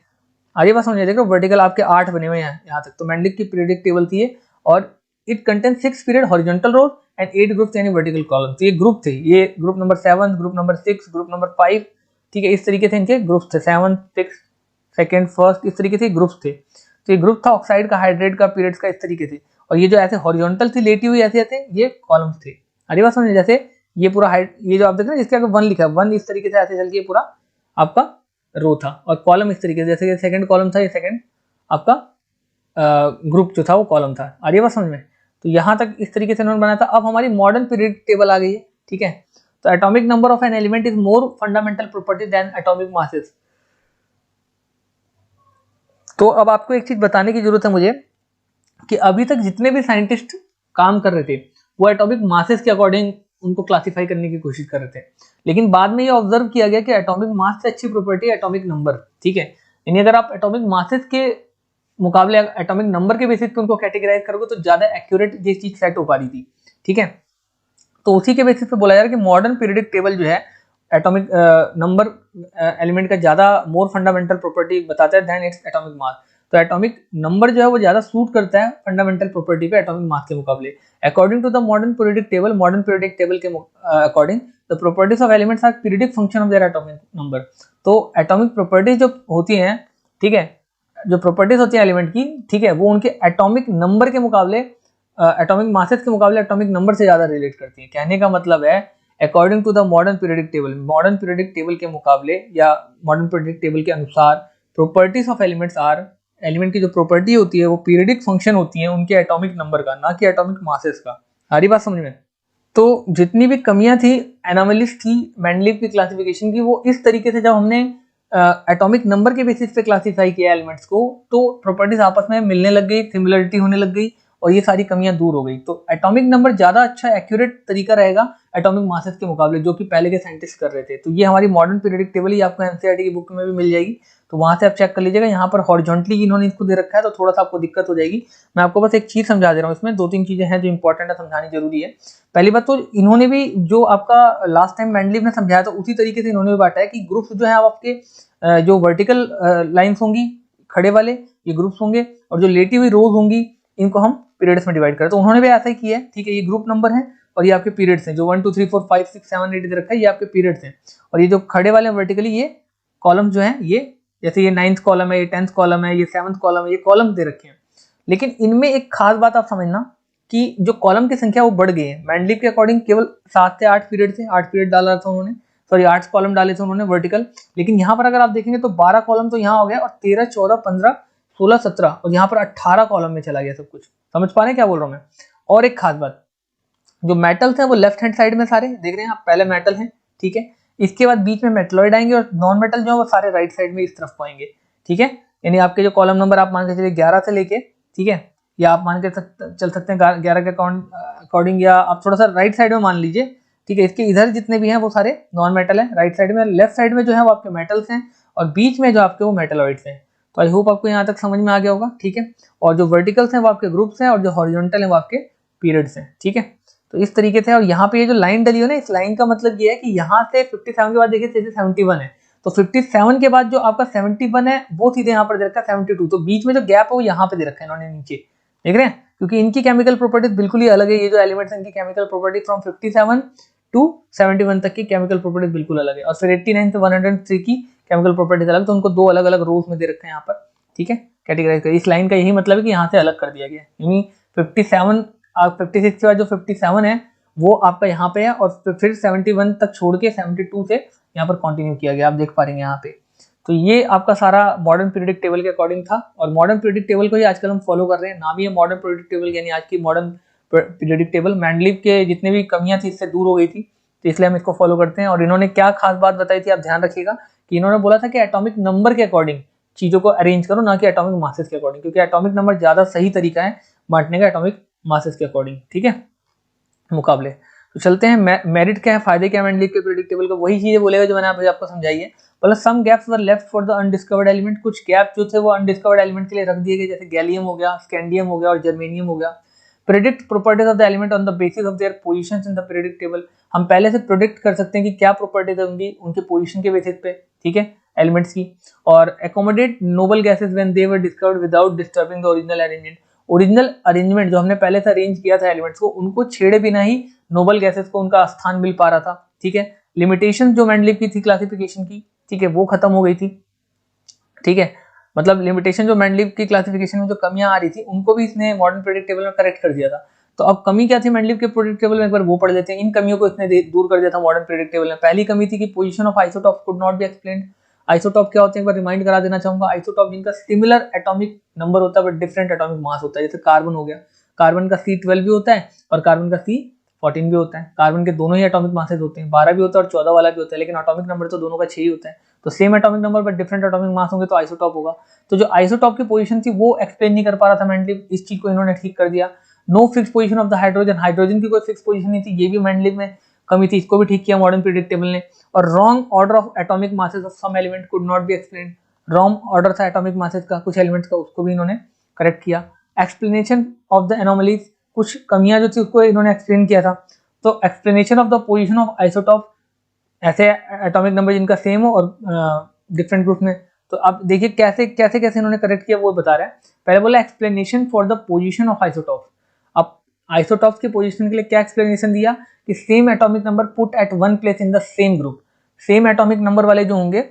आगे बात समझिए, देखो वर्टिकल आपके 8 बने हुए हैं यहाँ तक। तो मेंडलीव की पीरियडिक टेबल थी ये, और it contain 6 period horizontal rows and 8 group यानी वर्टिकल कॉलम। तो ये ग्रुप थे, ये group number 7, group number 6, group number 5, ठीक है, इस तरीके से इनके ग्रुप थे, 7, 6, सेकंड, फर्स्ट, इस तरीके से ग्रुप्स थे। तो ये ग्रुप था ऑक्साइड का, हाइड्रेट का, पीरियड्स का, इस तरीके से। और ये जो ऐसे हॉरिजॉन्टल थी लेटी हुई ऐसे ऐसे, ये कॉलम्स थे। अरे बात समझिए, जैसे ये पूरा हाइट, ये जो आप देख रहे हैं जिसके आगे 1 लिखा है, 1 इस तरीके से ऐसे चल के पूरा आपका रो था, और कॉलम इस तरीके से, जैसे ये सेकंड कॉलम था, ये सेकंड आपका ग्रुप जो था वो कॉलम था। आ रही है बात समझ में? तो यहाँ तक इस तरीके से इन्होंने बनाया था। अब हमारी मॉडर्न पीरियडिक टेबल आ गई है, ठीक है। तो atomic number of an element is more fundamental property than atomic masses. तो अब आपको एक चीज बताने की जरूरत है मुझे, कि अभी तक जितने भी साइंटिस्ट काम कर रहे थे वो एटॉमिक मासेस के अकॉर्डिंग उनको क्लासिफाई करने की कोशिश कर रहे थे, लेकिन बाद में ये ऑब्जर्व किया गया कि एटॉमिक मास से अच्छी प्रॉपर्टी है एटॉमिक नंबर, ठीक है। यानी अगर आप एटॉमिक मासेस के मुकाबले एटॉमिक नंबर के बेसिस पे उनको कैटेगराइज करोगे तो ज्यादा एक्यूरेट ये चीज सेट हो पा रही थी, ठीक है। तो उसी के बेसिस पे बोला जा रहा है कि मॉडर्न पीरियडिक टेबल जो है एटॉमिक नंबर एलिमेंट का ज्यादा मोर फंडामेंटल प्रॉपर्टी बताता है देन इट्स एटॉमिक मास। तो एटॉमिक नंबर जो है वो ज्यादा सूट करता है फंडामेंटल प्रॉपर्टी पे एटॉमिक मास के मुकाबले। According to the modern periodic table के according the properties of elements are periodic function of their atomic number. तो एटॉमिक प्रॉपर्टीज जो होती हैं, ठीक है, जो प्रॉपर्टीज होती है एलिमेंट की, ठीक है, वो उनके एटॉमिक नंबर के मुकाबले, एटॉमिक मासेस के मुकाबले एटॉमिक नंबर से ज्यादा रिलेट करती है। कहने का मतलब है according to the modern periodic table के मुकाबले या मॉडर्न पीरियोडिक टेबल के अनुसार properties of elements are, element की जो प्रॉपर्टी होती है वो पीरियोडिक फंक्शन होती है उनके एटॉमिक नंबर का, ना कि एटॉमिक मासेस का। आ रही बात समझ में? तो जितनी भी कमियां थी, एनोमलीज थी मेंडलीव की क्लासिफिकेशन की, वो इस तरीके से जब हमने एटॉमिक नंबर के बेसिस पे क्लासिफाई किया एलिमेंट्स को, तो प्रॉपर्टीज आपस में मिलने लग गई, सिमिलरिटी होने लग गई और ये सारी कमियां दूर हो गई। तो एटॉमिक नंबर ज्यादा अच्छा एक्यूरेट तरीका रहेगा एटॉमिक मासेस के मुकाबले, जो कि पहले के साइंटिस्ट कर रहे थे। तो ये हमारी मॉडर्न पीरियोडिक टेबल ही आपको एनसीईआरटी की बुक में भी मिल जाएगी, तो वहां से आप चेक कर लीजिएगा। यहाँ पर हॉरिजॉन्टली इन्होंने इसको दे रखा है तो थोड़ा सा आपको दिक्कत हो जाएगी। मैं आपको बस एक चीज समझा दे रहा हूँ, इसमें 2-3 चीजें हैं जो इंपॉर्टेंट है, समझानी जरूरी है। पहली बात तो इन्होंने भी जो आपका लास्ट टाइम मेंडलीव ने समझाया था उसी तरीके से इन्होंने भी बांटा है कि ग्रुप्स जो है आपके जो वर्टिकल लाइंस होंगी खड़े वाले, ये ग्रुप्स होंगे, और जो लेटी हुई रोज होंगी इनको हम पीरियड्स में डिवाइड करें। तो उन्होंने भी ऐसा ही किया है, ठीक है। ये ग्रुप नंबर है और ये आपके पीरियड्स हैं, जो 1 2 3 4 5 6 7 8 दे रखा है, ये आपके पीरियड्स हैं। और ये जो खड़े वाले वर्टिकली ये कॉलम जो है, ये जैसे ये 9th कॉलम है, ये 10th कॉलम है, ये 7th कॉलम है, ये कॉलम दे रखे हैं। लेकिन इनमें एक खास बात आप समझना कि जो कॉलम की संख्या वो बढ़ गई है। मेंडलीव के अकॉर्डिंग केवल 7 से 8 पीरियड थे, 8 पीरियड डाला था उन्होंने, सॉरी 8 कॉलम डाले थे उन्होंने वर्टिकल। लेकिन यहाँ पर अगर आप देखेंगे तो 12 कॉलम तो यहाँ हो गया, और 13 14 15 16 17 और यहाँ पर 18 कॉलम में चला गया सब कुछ। समझ पा रहे हैं क्या बोल रहा हूँ मैं? और एक खास बात, जो मेटल्स हैं वो लेफ्ट हैंड साइड में सारे देख रहे हैं आप, पहले मेटल हैं, ठीक है। इसके बाद बीच में मेटलॉइड आएंगे और नॉन मेटल जो है वो सारे राइट साइड में इस तरफ आएंगे, ठीक है। यानी आपके जो कॉलम नंबर आप मान के चलिए 11 से लेके, ठीक है, या आप मान के चल सकते हैं 11 के अकॉर्डिंग, या आप थोड़ा सा राइट साइड में मान लीजिए, ठीक है। इसके इधर जितने भी हैं वो सारे नॉन मेटल है राइट साइड में, लेफ्ट साइड में जो है वो आपके मेटल्स हैं, और बीच में जो आपके वो मेटलॉइड्स हैं। तो आई होप आपको यहाँ तक समझ में आ गया होगा, ठीक है। और जो वर्टिकल्स हैं वो आपके ग्रुप्स हैं, और जो हॉरिजॉन्टल हैं वो आपके पीरियड्स हैं, ठीक है। तो इस तरीके से, और यहाँ पे ये जो लाइन डली हो ना, इस लाइन का मतलब ये है कि यहाँ से 57 के बाद देखिए जैसे 71 है, तो 57 के बाद जो आपका 71 है वो सीधे यहाँ पर दे रखा है 72। तो बीच में जो गैप है वो यहाँ पे दे रखा है इन्होंने नीचे, देख रहे हैं, क्योंकि इनकी केमिकल प्रॉपर्टीज बिल्कुल ही अलग है। ये जो एलिमेंट्स हैं इनकी केमिकल प्रॉपर्टी फ्रॉम 57 टू 71 तक की केमिकल प्रॉपर्टीज बिल्कुल अलग है, और फिर 89 से 103 की केमिकल प्रॉपर्टीज अलग। तो उनको दो अलग अलग रोज में दे रखा है यहाँ पर, ठीक है, कैटेगराइज कर। इस लाइन का यही मतलब है कि यहाँ से अलग कर दिया गया, यानी 56 के बाद जो 57 है वो आपका यहाँ पे है, और फिर 71 तक छोड़ के 72 से यहाँ पर कंटिन्यू किया गया, आप देख पा रहे हैं यहाँ पे। तो ये आपका सारा मॉडर्न पीरियोडिक टेबल के अकॉर्डिंग था, और मॉडर्न पीरियोडिक टेबल को ही आजकल हम फॉलो कर रहे हैं। नाम ही है मॉडर्न पीरियोडिक टेबल, यानी आज की मॉडर्न पीरियोडिक टेबल। मेंडलीव के जितने भी कमियां थी इससे दूर हो गई थी, तो इसलिए हम इसको फॉलो करते हैं। और इन्होंने क्या खास बात बताई थी, आप ध्यान रखिएगा, कि इन्होंने बोला था कि एटॉमिक नंबर के अकॉर्डिंग चीजों को अरेंज करो, ना कि एटॉमिक मासेस के अकॉर्डिंग, क्योंकि एटॉमिक नंबर ज्यादा सही तरीका है बांटने का एटॉमिक मासेस के अकॉर्डिंग, ठीक है, मुकाबले। तो चलते हैं मेरिट क्या है, फायदे क्या है मेंडलीव के पीरियोडिक टेबल का, वही चीजें बोलेगा जो मैंने आपको समझाई है। Plus some gaps were left for the undiscovered element, कुछ गैप जो थे वो अनडिस्कवर्ड एलिमेंट के लिए रख दिए गए, जैसे गैलियम हो गया, स्कैंडियम हो गया और जर्मेनियम हो गया। Predict properties of the element on the basis of their positions in the periodic table, हम पहले से प्रेडिक्ट कर सकते हैं कि क्या प्रॉपर्टीज होंगी उनके पोजीशन के बेसिस पे, ठीक है, एलिमेंट्स की। और accommodate noble gases when they were discovered without disturbing the original arrangement, original arrangement जो हमने पहले से अरेंज किया था एलिमेंट्स को, उनको छेड़े बिना ही नोबल गैसेस को उनका स्थान मिल पा रहा था, ठीक है। लिमिटेशन जो मेंडलीव की थी क्लासिफिकेशन की, ठीक है, वो खत्म हो गई थी, ठीक है। मतलब लिमिटेशन जो मेंडलीव की क्लासिफिकेशन में जो कमियां आ रही थी उनको भी इसने मॉडर्न पीरियोडिक टेबल में करेक्ट कर दिया था। तो अब कमी क्या थी मेंडलीव के पीरियोडिक टेबल में, एक बार वो पढ़ लेते हैं। इन कमियों को इसने दूर कर दिया था मॉडर्न पीरियोडिक टेबल में। पहली कमी थी कि position of isotope could not be explained. Isotope क्या होते हैं एक बार रिमाइंड करा देना चाहूंगा। आइसोटॉप जिनका सिमिलर एटॉमिक नंबर होता है बट डिफरेंट एटॉमिक मास होता है, जैसे कार्बन हो गया, कार्बन का C12 भी होता है और कार्बन का C14 भी होता है। कार्बन के दोनों ही एटॉमिक मासेस होते हैं, 12 भी होता है और 14 वाला भी होता है, लेकिन एटॉमिक नंबर तो दोनों का 6 ही होता है। तो same atomic number but different atomic mass होंगे तो आइसोटॉप होगा। तो जो आइसोटॉप की पोजीशन थी वो एक्सप्लेन नहीं कर पा रहा था मेंडलीव, इस चीज को इन्होंने ठीक कर दिया। No fix position of the hydrogen, hydrogen की कोई फिक्स पोजीशन नहीं थी, ये भी मेंडलीव में कमी थी, इसको भी ठीक किया मॉडर्न पीरियोडिक टेबल ने। और wrong order of atomic masses of some element could not be explained, wrong order था एटॉमिक मासेस का कुछ एलिमेंट्स का, उसको भी इन्होंने करेक्ट किया। एक्सप्लेनेशन ऑफ द एनोमलीज, कुछ कमियां जो थी उसको इन्होंने एक्सप्लेन किया था। तो explanation of the position of isotope, ऐसे एटॉमिक नंबर जिनका सेम हो और डिफरेंट ग्रुप में, तो अब देखिए कैसे कैसे कैसे इन्होंने करेक्ट किया वो बता रहा है। पहले बोला explanation for the position of isotopes. अब आइसोटॉप्स की पोजीशन के लिए क्या एक्सप्लेनेशन दिया कि same atomic number put at one place in the same group. Same atomic number वाले जो होंगे,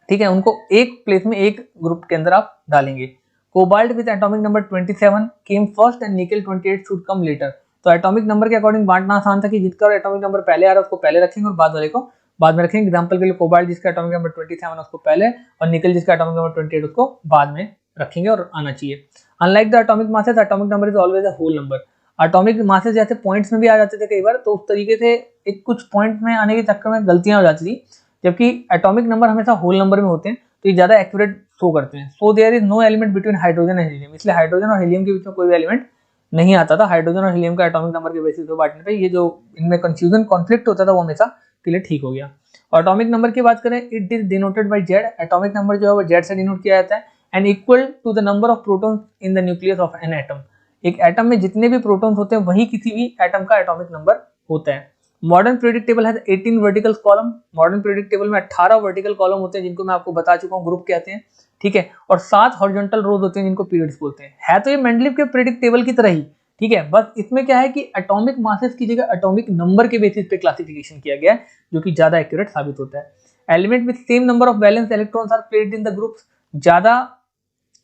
ठीक है, उनको एक प्लेस में एक ग्रुप के अंदर आप डालेंगे। Cobalt with atomic number 27 came first and निकल 28 शुड कम लेटर। तो एटॉमिक नंबर के अकॉर्डिंग बांटना आसान था कि जिसका एटॉमिक नंबर पहले आ रहा है उसको पहले रखेंगे और बाद वाले को बाद में रखेंगे। एग्जांपल के लिए कोबाल्ट जिसका एटॉमिक नंबर 27 उसको पहले और निकल जिसका एटॉमिक नंबर 28 उसको बाद में रखेंगे और आना चाहिए। Unlike the atomic masses, atomic number is always a whole number. Atomic masses जैसे पॉइंट्स में भी आ जाते थे कई बार, तो उस तरीके से एक कुछ पॉइंट में आने के चक्कर में गलतियां हो जाती थी, जबकि एटॉमिक नंबर हमेशा होल नंबर में होते हैं तो ये ज्यादा एक्यूरेट शो करते हैं। So there is no element between hydrogen and helium, इसलिए हाइड्रोजन और हीलियम के बीच में कोई भी एलिमेंट नहीं आता था। हाइड्रोजन और हीलियम का एटॉमिक नंबर के बेसिस पे बांटने पे ये जो इनमें कंफ्यूजन कॉन्फ्लिक्ट होता था वो हमेशा के लिए ठीक हो गया। और एटॉमिक नंबर की बात करें, it is denoted by Z. Atomic number जो है वो जेड से डिनोट किया जाता है and equal to the number of protons in the nucleus of an atom. एक एटम में जितने भी प्रोटॉन्स होते हैं वही किसी भी एटम का एटॉमिक नंबर होता है। मॉडर्न पीरियोडिक टेबल है 18 vertical column. Modern periodic table में 18 वर्टिकल कॉलम होते हैं जिनको मैं आपको बता चुका हूँ ग्रुप कहते हैं, ठीक है, और 7 हॉरिजॉन्टल रोज होते हैं जिनको पीरियड्स बोलते हैं। है तो ये मेंडलीव के पीरियोडिक टेबल की तरह ही, ठीक है, बस इसमें क्या है कि एटॉमिक मासेस की जगह एटॉमिक नंबर के बेसिस पे क्लासिफिकेशन किया गया है, जो कि ज्यादा एक्यूरेट साबित होता है। Element with same number of valence electrons are placed in the groups. ज्यादा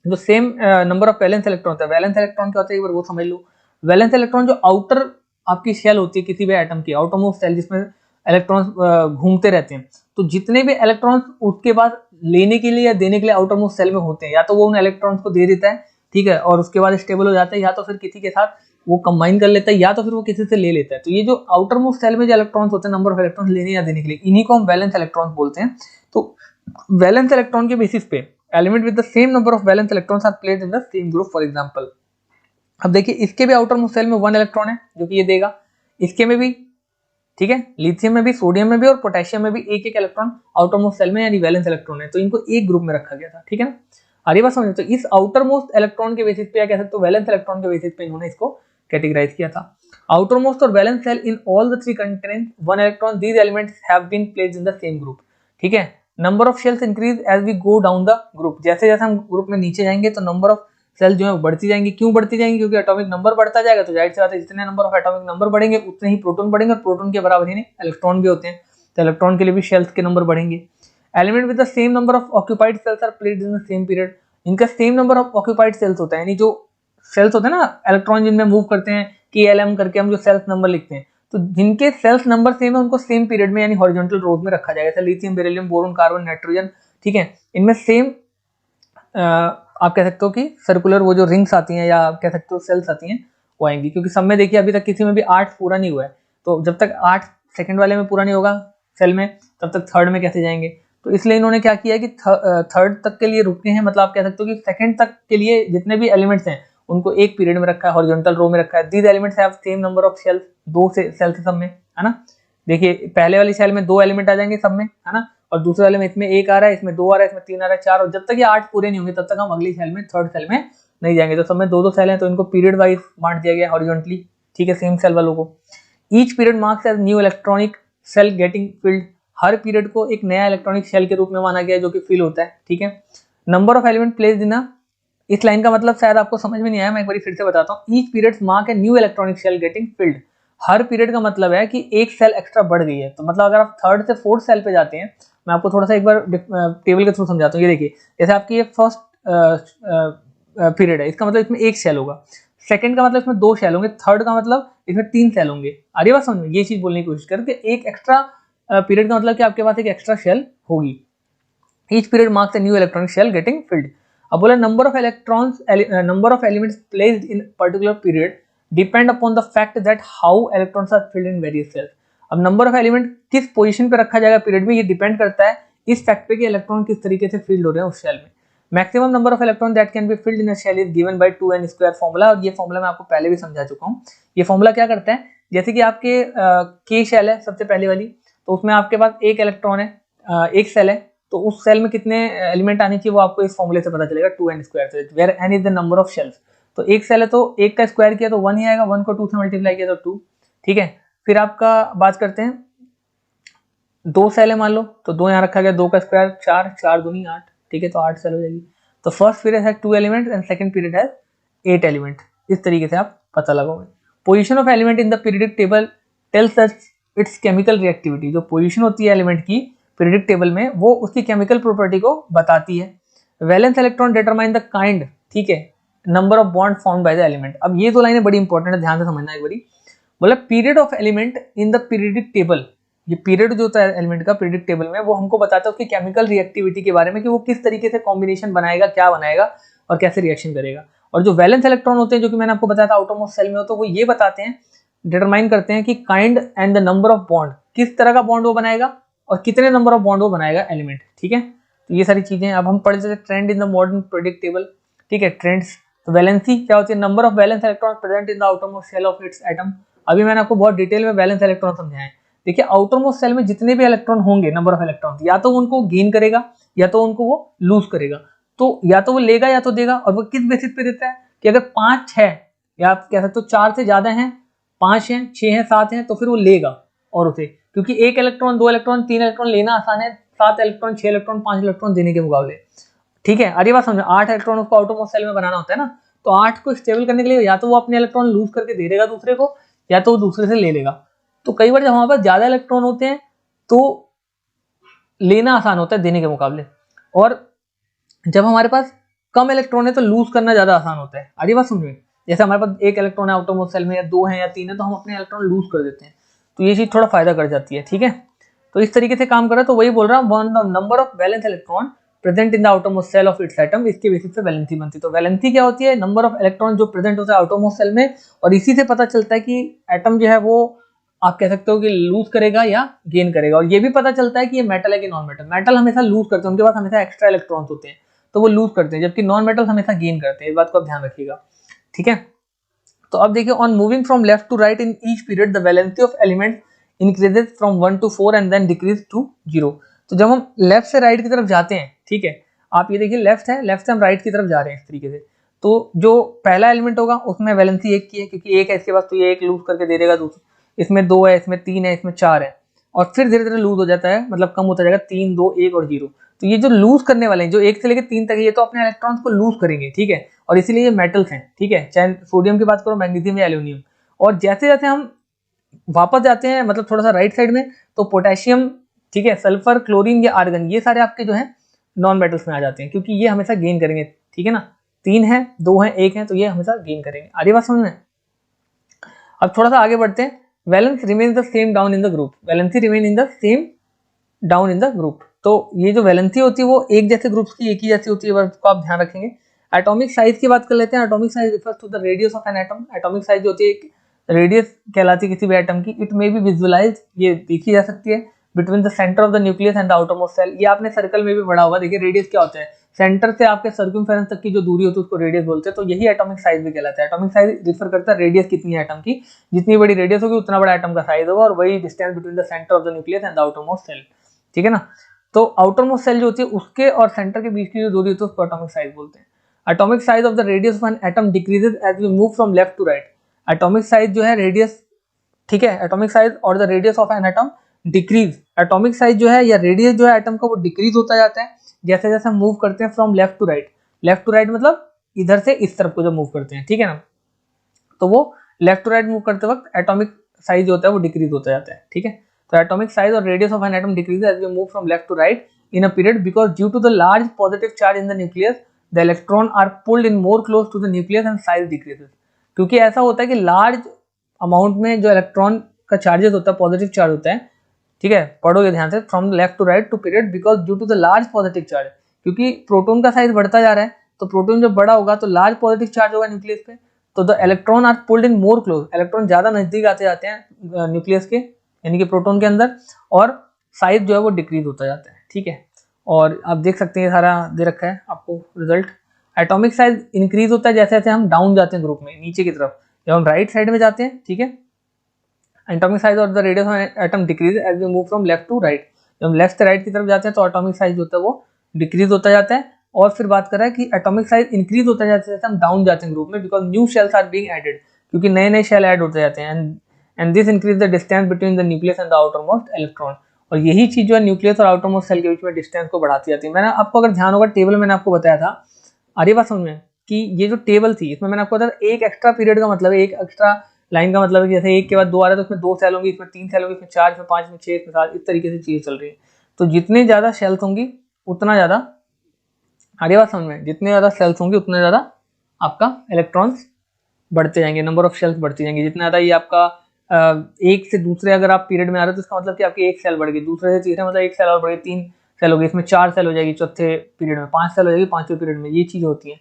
जो same number of valence electron होता है, वैलेंस इलेक्ट्रॉन क्या होता है एक बार वो समझ लो। वैलेंस इलेक्ट्रॉन जो आउटर आपकी शेल होती है किसी भी एटम की, आउटर मोस्ट शेल जिसमें इलेक्ट्रॉन्स घूमते रहते हैं, तो जितने भी इलेक्ट्रॉन्स उसके पास लेने के लिए या देने के लिए आउटर मोस्ट सेल में होते हैं, या तो वो उन इलेक्ट्रॉन्स को दे देता है, ठीक है, और उसके बाद स्टेबल हो जाता है, या तो फिर किसी के साथ वो कंबाइन कर लेता है, या तो फिर वो किसी से ले लेता है। तो ये जो आउटर मोस्ट सेल में जो इलेक्ट्रॉन्स होते हैं, नंबर ऑफ इलेक्ट्रॉन्स लेने या देने के लिए, इन्हीं को हम वैलेंस इलेक्ट्रॉन्स बोलते हैं। तो वैलेंस इलेक्ट्रॉन के बेसिस पे element with the same number of valence electrons are placed in the same group. For example, अब देखिए इसके भी आउटर मोस्ट सेल में 1 इलेक्ट्रॉन है जो कि ये देगा, इसके में भी, ठीक है, लिथियम में भी, सोडियम में भी और पोटेशियम में भी एक एक इलेक्ट्रॉन आउटर मोस्ट सेल में यानी वैलेंस इलेक्ट्रॉन है, तो इनको एक ग्रुप में रखा गया था, ठीक है ना। आगे बात समझो, तो इस आउटर मोस्ट इलेक्ट्रॉन के बेसिस पे या कह सकते हो वैलेंस इलेक्ट्रॉन के बेसिस पे इन्होंने इसको कैटेगराइज किया था। आउटर मोस्ट और valence shell in all the 3 contain 1 electron, these elements have been placed in the same group, ठीक है। Number of shells increase as we go down the group, जैसे जैसे हम ग्रुप में नीचे जाएंगे तो नंबर ऑफ सेल जो है बढ़ती जाएंगी। क्यों बढ़ती जाएंगी? क्योंकि एटॉमिक नंबर बढ़ता जाएगा, तो जाहिर सी बात है जितने नंबर ऑफ एटॉमिक नंबर बढ़ेंगे उतने ही प्रोटॉन बढ़ेंगे, और प्रोटॉन के बराबर ही इलेक्ट्रॉन भी होते हैं, तो इलेक्ट्रॉन के लिए भी शेल्स के नंबर बढ़ेंगे। Element with the same number of occupied shells are placed in the same period, इनका same number of occupied shells होता है, यानी जो सेल्स होते हैं ना इलेक्ट्रॉन जिनमें मूव करते हैं, KLM करके हम जो सेल्स नंबर लिखते हैं, तो जिनके सेल्स नंबर सेम है उनको सेम पीरियड में यानी हॉरिजॉन्टल रोज में रखा जाएगा, जैसे lithium, beryllium, boron, carbon, nitrogen, ठीक है, इनमें सेम आप कह सकते हो कि सर्कुलर वो जो रिंग्स आती हैं या आप कह सकते हो सेल्स आती हैं वो आएंगी, क्योंकि सब में देखिए अभी तक किसी में भी 8 पूरा नहीं हुआ है, तो जब तक 8 सेकंड वाले में पूरा नहीं होगा सेल में, तब तक थर्ड में कैसे जाएंगे। तो इसलिए इन्होंने क्या किया कि थर्ड तक के लिए रुके हैं, मतलब आप कह सकते हो कि सेकंड तक के लिए जितने भी एलिमेंट्स हैं उनको एक पीरियड में रखा है, हॉरिजॉन्टल रो में रखा है। These elements have same number of shells, 2 से सेल्स सब में, है ना। देखिए पहले वाली सेल में 2 एलिमेंट आ जाएंगे सब में, है ना, और दूसरे वाले में इसमें 1 आ रहा है, इसमें 2 आ रहा है, इसमें 3 आ रहा है, 4, और जब तक ये 8 पूरे नहीं होंगे तब तक हम अगली सेल में, थर्ड सेल में नहीं जाएंगे। तो सब में 2-2 सेल हैं, तो इनको पीरियड वाइज बांट दिया गया हॉरिजॉन्टली, ठीक है, सेम सेल वालों को। Each period marks as new electronic shell getting filled, हर पीरियड को एक नया इलेक्ट्रॉनिक सेल के रूप में माना गया जो कि फिल होता है, ठीक है। Number of element placed in a, इस लाइन का मतलब शायद आपको समझ में नहीं आया, मैं एक बार फिर से बताता हूँ। Each period mark a new electronic shell getting filled, हर पीरियड का मतलब है कि एक सेल एक्स्ट्रा बढ़ गई है। तो मतलब अगर आप थर्ड से फोर्थ सेल पे जाते हैं, मैं आपको थोड़ा सा एक बार टेबल के थ्रू समझाता हूँ। ये देखिए, जैसे आपकी ये फर्स्ट पीरियड है, इसका मतलब इसमें 1 सेल होगा, सेकंड का मतलब इसमें 2 सेल होंगे, थर्ड का मतलब इसमें 3 सेल होंगे। अरे बात समझ में, ये चीज बोलने की कोशिश करके एक एक्स्ट्रा पीरियड का मतलब कि आपके पास एक एक्स्ट्रा सेल होगी। Each period marks a new electronic shell getting filled. अब बोला number of electrons, number of elements placed in particular period depend upon the fact that how electrons are filled in various shells. अब number of element किस position पे रखा जाएगा period में, ये depend करता है इस फैक्ट पे कि इलेक्ट्रॉन किस तरीके से फिल्ड हो रहे हैं उस सेल में। Maximum number of electron that can be filled in a shell is given by 2n square formula, और ये फॉर्मूला मैं आपको पहले भी समझा चुका हूँ। ये फॉर्मूला क्या करता है, जैसे कि आपके K शेल है सबसे पहली वाली, तो उसमें आपके पास 1 इलेक्ट्रॉन है, 1 सेल है, तो उस सेल में कितने एलिमेंट आने चाहिए वो आपको इस फॉर्मूले से पता चलेगा, 2n स्क्वायर से, where n is the number of shells. तो 1 सेल है तो 1 का स्क्वायर किया तो 1 ही आएगा, 1 को 2 से मल्टीप्लाई किया तो 2, ठीक है। फिर आपका बात करते हैं 2 सेल है मान लो, तो 2 यहाँ रखा गया, 2 का स्क्वायर 4, 4 दूनी 8, ठीक है, तो 8 सेल हो जाएगी। तो फर्स्ट पीरियड है 2 एलिमेंट एंड सेकंड पीरियड है 8 एलिमेंट। इस तरीके से आप पता लगाओगे। Position of element in the periodic table tells us it's chemical reactivity. जो पोजीशन होती है एलिमेंट की पीरियडिक टेबल में, वो उसकी केमिकल प्रॉपर्टी को बताती है। Valence electron determine the kind, ठीक है, number of bond formed by the element. अब ये दो लाइनें बड़ी इंपॉर्टेंट है, ध्यान से समझना एक बारी। मतलब period of element in the periodic table, ये पीरियड जो होता है एलिमेंट का पीरियडिक टेबल में, वो हमको बताता है उसकी केमिकल रिएक्टिविटी के बारे में, कि वो किस तरीके से कॉम्बिनेशन बनाएगा, क्या बनाएगा और कैसे रिएक्शन करेगा। और जो वैलेंस इलेक्ट्रॉन होते हैं, जो कि मैंने आपको बताया था आउटरमोस्ट सेल में हो, तो वो ये बताते हैं, डिटरमाइन करते हैं कि kind and the number of bond, किस तरह का बॉन्ड वो बनाएगा और कितने नंबर ऑफ बॉन्ड वो बनाएगा एलिमेंट। ठीक है, तो ये सारी चीजें अब हम पढ़ सकते हैं। Trend in the modern periodic table, ठीक है, ट्रेंड्स। तो वैलेंसी क्या होती है, number of valence electron present in the outermost shell of its atom. अभी मैंने आपको बहुत डिटेल में वैलेंस इलेक्ट्रॉन समझाए। देखिए आउटरमोस्ट सेल में जितने भी इलेक्ट्रॉन होंगे, नंबर ऑफ इलेक्ट्रॉन, या तो उनको गेन करेगा या तो उनको वो लूज करेगा। तो या तो वो लेगा या तो देगा। और वो किस बेसिस पे देता है कि अगर 5 6 या आप कह सकते हो 4 से ज्यादा हैं, 5 हैं, 6 हैं, 7 हैं, तो फिर वो लेगा और उसे, क्योंकि 1 इलेक्ट्रॉन, 2 इलेक्ट्रॉन, 3 इलेक्ट्रॉन लेना आसान है, 7 इलेक्ट्रॉन, 6 इलेक्ट्रॉन, 5 इलेक्ट्रॉन देने के मुकाबले। ठीक है, अरे बात समझो, 8 इलेक्ट्रॉन उसको आउटरमोस्ट सेल में बनाना होता है ना, तो 8 को स्टेबल करने के लिए या तो वो अपने इलेक्ट्रॉन लूज करके दे देगा दूसरे को, या तो वो दूसरे से ले लेगा। तो कई बार जब हमारे पास ज्यादा इलेक्ट्रॉन होते हैं तो लेना आसान होता है देने के मुकाबले, और जब हमारे पास कम इलेक्ट्रॉन है तो लूज करना ज्यादा आसान होता है। अरे बात समझे, जैसे हमारे पास 1 इलेक्ट्रॉन है आउटरमोस्ट सेल में, या 2 है या 3 है, तो हम अपने इलेक्ट्रॉन लूज कर देते हैं, तो ये चीज थोड़ा फायदा कर जाती है। ठीक है, तो इस तरीके से काम कर रहा है। तो वही बोल रहा हूँ, number of valence electron present in the outermost shell of its atom, इसके बेसिस पे वैलेंसी बनती है। तो वैलेंसी क्या होती है, नंबर ऑफ इलेक्ट्रॉन जो प्रेजेंट होता है आउटरमोस्ट सेल में, और इसी से पता चलता है कि एटम जो है वो आप कह सकते हो कि लूज करेगा या गेन करेगा। और ये भी पता चलता है कि ये मेटल है कि नॉन मेटल। मेटल हमेशा लूज करते हैं, उनके पास हमेशा एक्स्ट्रा इलेक्ट्रॉन्स होते हैं, तो वो लूज करते हैं, जबकि नॉन मेटल हमेशा गेन करते हैं। इस बात को आप ध्यान रखिएगा। ठीक है, तो अब देखिए, on moving from left to right in each period the valency of element increases from 1 to 4 and then decrease to 0। तो जब हम लेफ्ट से राइट की तरफ जाते हैं, ठीक है, आप ये देखिए लेफ्ट है, लेफ्ट से हम राइट की तरफ जा रहे हैं इस तरीके से, तो जो पहला एलिमेंट होगा उसमें वैलेंसी 1 की है, क्योंकि 1 है इसके पास, तो ये 1 लूज करके दे देगा दूसरा। इसमें 2 है, इसमें 3 है, इसमें 4 है, और फिर धीरे धीरे लूज हो जाता है, मतलब कम होता जाएगा, 3 2 1 और 0। तो ये जो लूज करने वाले हैं, जो 1 से लेकर 3 तक, ये तो अपने इलेक्ट्रॉन्स को लूज करेंगे। ठीक है, और इसीलिए ये मेटल्स हैं। ठीक है, चाहे सोडियम की बात करो, मैग्नीशियम या एल्यूमिनियम। और जैसे जैसे हम वापस जाते हैं, मतलब थोड़ा सा राइट साइड में, तो पोटेशियम, ठीक है, सल्फर, क्लोरीन या आर्गन, ये सारे आपके जो है नॉन मेटल्स में आ जाते हैं, क्योंकि ये हमेशा गेन करेंगे। ठीक है ना, 3 है, 2 है, 1 है, तो ये हमेशा गेन करेंगे। आगे बात समझ में। अब थोड़ा सा आगे बढ़ते हैं। Valence remain the same down in the group, valency remain in the same down in the group. तो ये जो वैलेंसी होती है वो एक जैसे ग्रुप्स की एक ही जैसी होती है, इसको आप ध्यान रखेंगे। एटॉमिक साइज की बात कर लेते हैं। Atomic size refers to the radius of an atom. Atomic size जो होती है एक रेडियस कहलाती है किसी भी एटम की। इट मे बी विजुअलाइज, ये देखी जा सकती है, between the centre of the nucleus and the outermost shell. ये आपने सर्कल में भी पढ़ा होगा। देखिए रेडियस क्या होता है, सेंटर से आपके सर्कमफेरेंस तक की जो दूरी होती है उसको रेडियस बोलते हैं। तो यही एटॉमिक साइज भी कहलाता है। एटॉमिक साइज रिफर करता है रेडियस कितनी है एटम की, जितनी बड़ी रेडियस होगी उतना बड़ा एटम का साइज होगा, और वही distance between the centre of the nucleus and the outermost shell. ठीक है ना, तो आउटरमोस्ट सेल जो होती है उसके और सेंटर के बीच की जो दूरी होती है उसको एटॉमिक साइज बोलते हैं। Atomic size of the radius of an atom decreases as we move from left to right. Atomic size जो है रेडियस, ठीक है, एटॉमिक साइज और the radius of an atom decrease. Atomic size जो है या रेडियस जो है एटम का, वो डिक्रीज होता जाता है जैसे जैसे हम मूव करते हैं from left to right. Left to right मतलब इधर से इस तरफ को जब मूव करते हैं, ठीक है ना, तो वो लेफ्ट टू राइट मूव करते वक्त एटॉमिक साइज होता है वो डिक्रीज होता जाता है। ठीक है, तो एटॉमिक साइज और radius of an atom decrease as we move from left to right in a period because due to the large positive charge in the nucleus the electron are pulled in more close to the nucleus and size decreases। क्योंकि ऐसा होता है कि large amount में जो electron का charges होता है, पॉजिटिव चार्ज होता है, ठीक है, पढ़ोगे ध्यान से, from left to right to period because due to the large positive charge. क्योंकि प्रोटॉन का साइज बढ़ता जा रहा है, तो प्रोटॉन जब बड़ा होगा तो लार्ज पॉजिटिव चार्ज होगा न्यूक्लियस पे, तो the electron are pulled in more close. Electron ज्यादा नजदीक आते जाते हैं न्यूक्लियस के, यानी कि प्रोटॉन के अंदर, और साइज जो है वो डिक्रीज होता जाता है। ठीक है, और आप देख सकते हैं सारा दे रखा है आपको रिजल्ट। एटॉमिक साइज इंक्रीज होता है जैसे जैसे हम डाउन जाते हैं ग्रुप में, नीचे की तरफ। जब हम राइट साइड में जाते हैं, ठीक है, एटॉमिक साइज और the radius of atom decrease as we move from left to right. जब हम लेफ्ट से राइट की तरफ जाते हैं तो एटॉमिक साइज होता है वो डिक्रीज होता जाता है। और फिर बात कर रहा है कि एटॉमिक साइज इंक्रीज होता जाता है जैसे हम डाउन जाते हैं ग्रुप में, because new shells are being added, क्योंकि नए नए शेल ऐड होते जाते हैं, and this increase the distance between the nucleus and the outermost electron. और यही चीज जो है न्यूक्लियस और आउटरमोस्ट सेल के बीच में डिस्टेंस को बढ़ाती जाती है। मैंने आपको अगर ध्यान होगा टेबल मैंने आपको बताया था, आ रही बात समझ में, कि ये जो टेबल थी इसमें मैंने आपको बताया एक एक्स्ट्रा पीरियड का मतलब है, एक एक्स्ट्रा लाइन का मतलब है, जैसे एक के बाद दो आ रहा है तो इसमें 2 सेल होंगी, इसमें 3 सेल होंगी, इसमें 4, इसमें 5, इसमें 6, इसमें 7, इस तरीके से चीजें चल रही है। तो जितनी ज्यादा सेल्स होंगी उतना ज्यादा, आ रही बात समझ में, जितने ज्यादा सेल्स होंगी उतने ज्यादा आपका इलेक्ट्रॉन्स बढ़ते जाएंगे, नंबर ऑफ सेल्स बढ़ती जाएंगी। जितना ज्यादा ये आपका एक से दूसरे अगर आप पीरियड में आ रहे हो तो इसका मतलब कि आपकी एक सेल बढ़ गई, दूसरे से तीसरे मतलब एक सेल और बढ़ गई, 3 सेल हो गई, इसमें 4 सेल हो जाएगी चौथे पीरियड में, 5 सेल हो जाएगी 5वें पीरियड में, ये चीज होती है।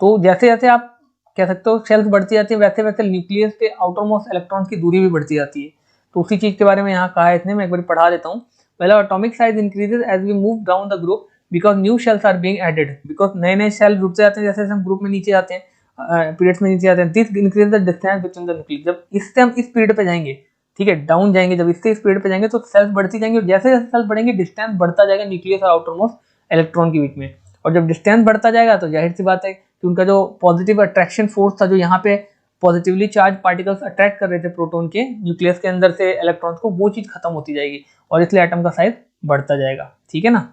तो जैसे जैसे आप कह सकते हो सेल्स बढ़ती जाती है वैसे वैसे न्यूक्लियस के आउटरमोस्ट इलेक्ट्रॉन्स की दूरी भी बढ़ती जाती है। तो उसी चीज के बारे में यहाँ कहा है इसने, मैं एक बार पढ़ा देता हूँ। पहला, atomic size increases as we move down the group because new shells are being added, because नए नए सेल जुड़ते जाते हैं जैसे जैसे हम ग्रुप में नीचे जाते हैं, पीरियड्स में नीचे जाते हैं। This increase the distance between the nucleus, जब इससे हम इस पीरियड पे जाएंगे, ठीक है, डाउन जाएंगे, जब इससे इस पीरियड पे जाएंगे तो सेल्स बढ़ती जाएंगी, और जैसे जैसे सेल्स बढ़ेंगे डिस्टेंस बढ़ता जाएगा न्यूक्लियस और आउटरमोस्ट इलेक्ट्रॉन के बीच में। और जब डिस्टेंस बढ़ता जाएगा तो जाहिर सी बात है कि उनका जो पॉजिटिव अट्रैक्शन फोर्स था, जो यहाँ पे पॉजिटिवली चार्ज पार्टिकल्स अट्रैक्ट कर रहे थे प्रोटॉन के न्यूक्लियस के अंदर से इलेक्ट्रॉन्स को, वो चीज खत्म होती जाएगी और इसलिए एटम का साइज बढ़ता जाएगा। ठीक है ना,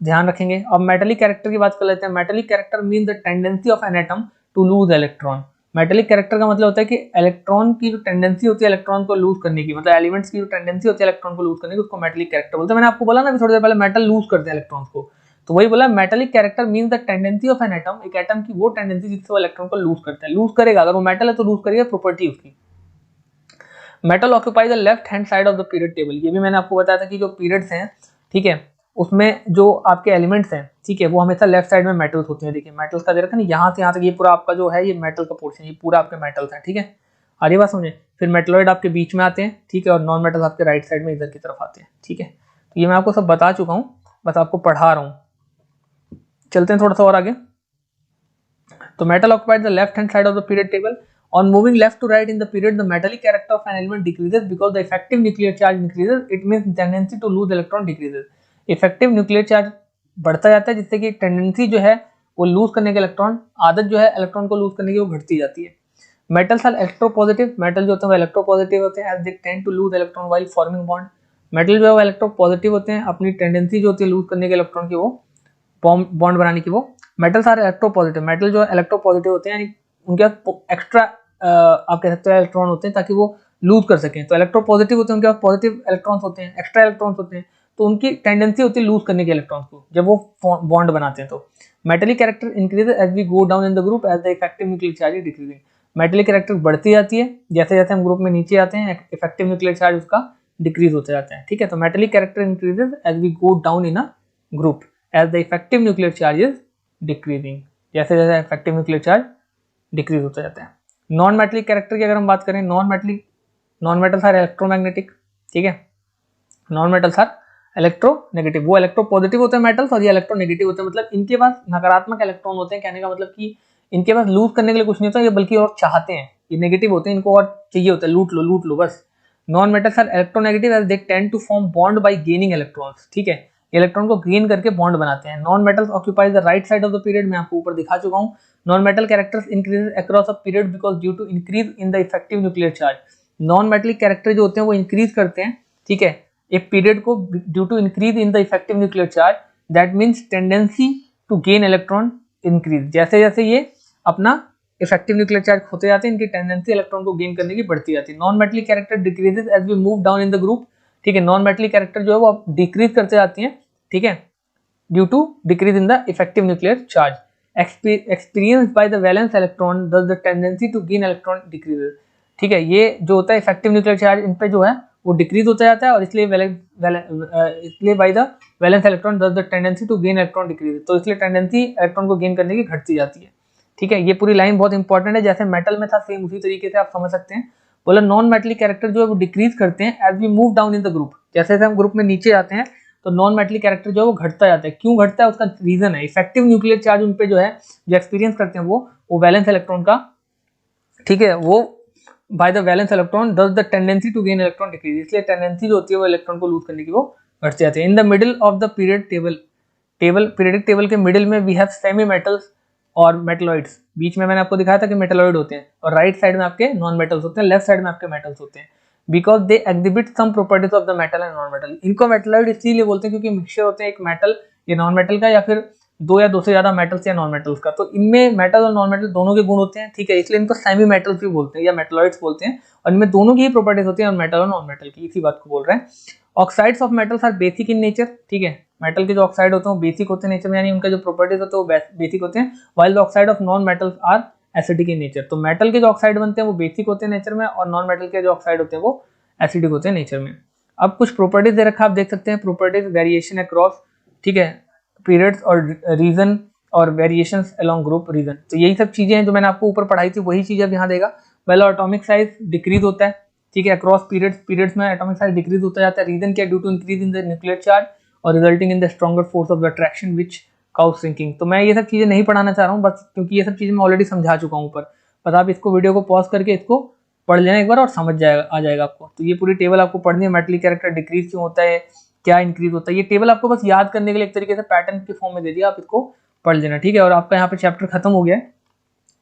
ध्यान रखेंगे। अब मेटेलिक कैरेक्टर की बात कर लेते हैं। Metallic character mean the tendency of an atom to lose electron. Metallic character का मतलब होता है कि इलेक्ट्रॉन की जो टेंडेंसी होती है इलेक्ट्रॉन को लूज करने की, मतलब एलिमेंट्स की जो टेंडेंसी होती है इलेक्ट्रॉन को लूज करने की, उसको मेटेलिक कैरेक्टर बोलते हैं। मैंने आपको बोला ना थोड़ी देर पहले मेटल लूज करते हैं इलेक्ट्रॉन्स को, तो वही बोला metallic character means the tendency of an atom, एक एटम की वो टेंडेंसी जिससे वो इलेक्ट्रॉन को लूज करता है। लूज करेगा, अगर वो मेटल है तो लूज करेगा, प्रॉपर्टी उसकी। Metal occupy the left hand side of the period table, ये भी मैंने आपको बताया था कि जो पीरियड्स हैं, ठीक है, उसमें जो आपके एलिमेंट्स हैं, ठीक है, वो हमेशा लेफ्ट साइड में मेटल्स होते हैं। देखिए मेटल्स का दे रखा है यहाँ से यहाँ तक, ये पूरा आपका जो है ये मेटल का पोर्शन, ये पूरा आपके मेटल्स है। ठीक है, आगे बात समझे। फिर मेटलॉइड आपके बीच में आते हैं, ठीक है, और नॉन मेटल आपके राइट साइड में इधर की तरफ आते हैं। ठीक है, तो ये मैं आपको सब बता चुका हूँ, बस आपको पढ़ा रहा हूँ। चलते हैं थोड़ा सा और आगे। तो metal occupied the left hand side of the period table. On moving left to right in the period, the metallic character of an element decreases because the effective nuclear charge increases. It means tendency to lose electron decreases. Effective nuclear charge बढ़ता जाता है जिससे कि tendency जो है वो loose करने के इलेक्ट्रॉन, आदत जो है इलेक्ट्रॉन को लूज करने की, वो घटती जाती है। मेटल्स आर इलेक्ट्रोपॉजिटिव, मेटल जो होते हैं वो इलेक्ट्रोपॉजिटिव होते हैं, as they tend to lose electron while forming bond. Metal जो है वो इलेक्ट्रोपॉजिटिव होते हैं, अपनी टेंडेंसी जो होती है लूज करने के इलेक्ट्रॉन की, वो बॉन्ड बनाने की, वो मेटल्स आर इलेक्ट्रोपॉजिटिव। मेटल जो है इलेक्ट्रोपॉजिटिव होते हैं, यानी उनके पास एक्स्ट्रा आप कह सकते हो इलेक्ट्रॉन होते हैं ताकि वो लूज कर सकें। तो इलेक्ट्रोपॉजिटिव होते हैं, उनके पास पॉजिटिव इलेक्ट्रॉन्स होते हैं, एक्स्ट्रा इलेक्ट्रॉन्स होते हैं, तो उनकी टेंडेंसी होती है लूज करने के इलेक्ट्रॉन्स को जब वो बॉन्ड बनाते हैं। तो metallic character increases as we go down in the group as the effective nuclear charge is decreasing. Metallic character बढ़ती जाती है जैसे जैसे हम ग्रुप में नीचे आते हैं, इफेक्टिव न्यूक्लियर चार्ज उसका डिक्रीज होते जाता है। ठीक है, तो metallic character increases as we go down in a group as the effective nuclear charge is decreasing, जैसे जैसे इफेक्टिव न्यूक्लियर चार्ज डिक्रीज होता जाता है। नॉन मेटेलिक कैरेक्टर की अगर हम बात करें, नॉन मेटल्स आर इलेक्ट्रोमैग्नेटिक। ठीक है, नॉन मेटल्स आर इलेक्ट्रोनेगेटिव, वो इलेक्ट्रोपॉजिटिव होते हैं मेटल्स और ये इलेक्ट्रोनेगेटिव होते हैं, मतलब इनके पास नकारात्मक इलेक्ट्रॉन होते हैं। कहने का मतलब कि इनके पास लूज करने के लिए कुछ नहीं होता, ये बल्कि और चाहते हैं, ये नेगेटिव होते हैं, इनको और चाहिए होता है, लूट लो बस। Non metals are electronegative as they tend to form bond by gaining electrons. ठीक है, इलेक्ट्रॉन को गेन करके बॉन्ड बनाते हैं। Non metals occupy the right side of the period, मैं आपको ऊपर दिखा चुका हूँ। Non metal characters increase across a period because due to increase in the effective nuclear charge. Non metallic character जो होते हैं वो इंक्रीज करते हैं, ठीक है, एक पीरियड को due to increase in the effective nuclear charge, that means tendency to gain electron increase. जैसे जैसे ये अपना इफेक्टिव न्यूक्लियर चार्ज होते जाते हैं, इनकी टेंडेंसी इलेक्ट्रॉन को गेन करने की बढ़ती जाती है। Non metallic character decreases as we move down in the group. ठीक है, नॉन मेटलिक कैरेक्टर जो है वो डिक्रीज करते जाती हैं, ठीक है, due to decrease in the effective nuclear charge experienced by the valence electron, thus the tendency to gain electron decreases। ठीक है, ये जो होता है इफेक्टिव न्यूक्लियर चार्ज इन पे जो है वो डिक्रीज होता जाता है और इसलिए bye the valence electron thus the tendency to gain electron decreases, तो इसलिए टेंडेंसी इलेक्ट्रॉन को गेन करने की घटती जाती है। ठीक है, ये पूरी लाइन बहुत इंपॉर्टेंट है, जैसे मेटल में था सेम उसी तरीके से आप समझ सकते हैं। बोला नॉन मेटलिक कैरेक्टर जो है वो डिक्रीज करते हैं as we move down in the group, जैसे जैसे हम ग्रुप में नीचे आते हैं तो नॉन मेटलिक कैरेक्टर जो है वो घटता जाता है। क्यों घटता है, उसका रीजन है इफेक्टिव न्यूक्लियर चार्ज उन पे जो है जो एक्सपीरियंस करते हैं वो वैलेंस इलेक्ट्रॉन का, ठीक है, वो by the valence electron thus the tendency to gain electron decrease, इसलिए टेंडेंसी जो होती है वो इलेक्ट्रॉन को लूज करने की वो घट जाती है। In the middle of the period periodic table के मिडिल में वी हैव सेमी मेटल्स और मेटलॉइड्स। बीच में मैंने आपको दिखाया था कि मेटलॉइड होते हैं और राइट साइड में आपके नॉन मेटल्स होते हैं, लेफ्ट साइड में आपके मेटल्स होते हैं। Because they exhibit some properties of the metal and non metal. इनको मेटलॉइड इसलिए बोलते हैं क्योंकि मिक्सचर होते हैं एक मेटल या नॉन मेटल का, या फिर दो या दो से ज्यादा मेटल्स या नॉन मेटल्स का। तो इनमें मेटल और नॉन मेटल दोनों के गुण होते हैं, ठीक है, इसलिए इनको सेमी मेटल्स भी बोलते हैं या मेटलॉइड्स बोलते हैं। और इनमें दोनों की ही प्रॉपर्टीज होती है, मेटल और नॉन मेटल की, इसी बात को बोल रहे हैं। Oxides of metals are basic in nature, ठीक है, मेटल के जो ऑक्साइड होते हैं वो बेसिक होते हैं नेचर में, यानी उनका जो प्रॉपर्टीज होते हैं वो बेसिक होते हैं, while the oxide of non metals are acidic in nature. तो मेटल के जो ऑक्साइड बनते हैं वो बेसिक होते हैं नेचर में, और नॉन मेटल के जो ऑक्साइड होते हैं वो एसिडिक होते हैं नेचर में। अब कुछ प्रॉपर्टीज दे रखा, आप देख सकते हैं, प्रॉपर्टीज वेरिएशन अक्रॉस, ठीक है, पीरियड्स और रीजन और वेरिएशंस अलोंग ग्रुप रीजन। तो यही सब चीजें हैं जो मैंने आपको ऊपर पढ़ाई थी, वही चीज अब यहाँ देगा। पहला एटॉमिक साइज डिक्रीज होता है, ठीक है, अक्रॉस पीरियड्स में एटॉमिक साइज डिक्रीज होता जाता है। रीजन क्या, due to increase in the nuclear charge और resulting in the stronger force of the attraction which cause shrinking. तो मैं ये सब चीजें नहीं पढ़ाना चाह रहा हूँ बस, क्योंकि ये सब चीजें मैं ऑलरेडी समझा चुका हूँ ऊपर। बस आप इसको वीडियो को पॉज करके इसको पढ़ लेना एक बार और समझ आ जाएगा आपको। तो ये पूरी टेबल आपको पढ़नी है, मेटलिक कैरेक्टर डिक्रीज क्यों होता है, क्या इंक्रीज होता है, ये टेबल आपको बस याद करने के लिए एक तरीके से पैटर्न के फॉर्म में दे दिया, आप इसको पढ़ लेना, ठीक है। और आपका यहाँ पे चैप्टर खत्म हो गया है।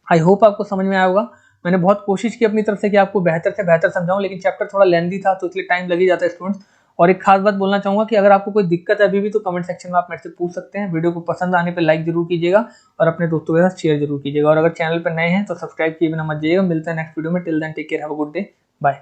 आई होप आपको समझ में आया होगा। मैंने बहुत कोशिश की अपनी तरफ से कि आपको बेहतर से बेहतर समझाऊं, लेकिन चैप्टर थोड़ा लेंदी था तो इसलिए टाइम लग ही जाता है स्टूडेंट्स। और एक खास बात बोलना चाहूंगा कि अगर आपको कोई दिक्कत है अभी भी तो कमेंट सेक्शन में आप मेरे से पूछ सकते हैं। वीडियो को पसंद आने पे लाइक जरूर कीजिएगा और अपने दोस्तों के साथ शेयर जरूर कीजिएगा। और अगर चैनल पर नए हैं तो सब्सक्राइब किए बिना मत जाइएगा। मिलते हैं नेक्स्ट वीडियो में। Till then take care, have a good day, bye.